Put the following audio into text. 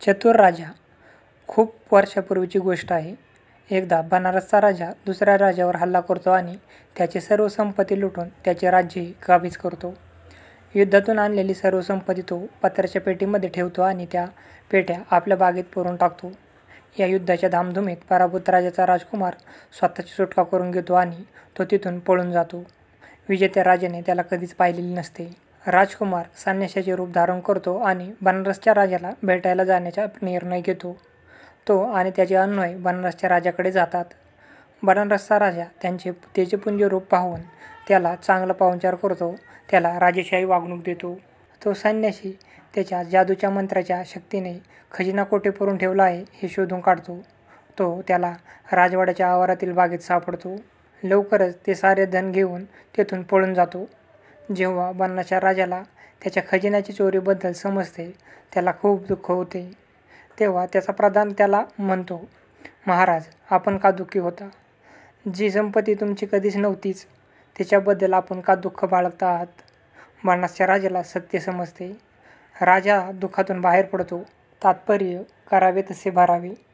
चतुर राजा. खूप वर्षापूर्वीची गोष्ट आहे. एकदा बनारसचा राजा दुसऱ्या राजावर हल्ला करतो आणि त्याची सर्व संपत्ती लुटून त्याचे राज्य काबीज करतो. युद्धातून आणलेली सर्व संपत्ती तो पत्र्याच्या पेटीमध्ये ठेवतो आणि त्या पेट्या आपल्या बागेत पुरून टाकतो. या युद्धाच्या धामधुमीत पराभूत राजाचा राजकुमार स्वतःची सुटका करून घेतो आणि तो तिथून पळून जातो. विजेत्या राजाने त्याला कधीच पाहिलेले नसते. राजकुमार संन्याशाचे रूप धारण करतो आणि बनारसच्या राजाला भेटायला जाण्याचा निर्णय घेतो. तो आणि त्याचे अनुयायी बनारसच्या राजाकडे जातात. बनारसचा राजा त्यांचे तेजपुंज रूप पाहून त्याला चांगला पाहुणचार करतो. त्याला राजेशाही वागणूक देतो. तो संन्यासी त्याच्या जादूच्या मंत्राच्या शक्तीने खजिना कोठे पुरून ठेवला आहे हे शोधून काढतो. तो त्याला राजवाड्याच्या आवारातील बागेत सापडतो. लवकरच ते सारे धन घेऊन तेथून पळून जातो. जेव्हा बनारसच्या राजाला त्याच्या खजिन्याची चोरीबद्दल समजते त्याला खूप दुःख होते. तेव्हा त्याचा प्रधान त्याला म्हणतो, महाराज, आपण का दुःखी होता? जी संपत्ती तुमची कधीच नव्हतीच त्याच्याबद्दल आपण का दुःख बाळगता आहात? बनारसच्या राजाला सत्य समजते. राजा दुःखातून बाहेर पडतो. तात्पर्य, करावे तसे भरावे.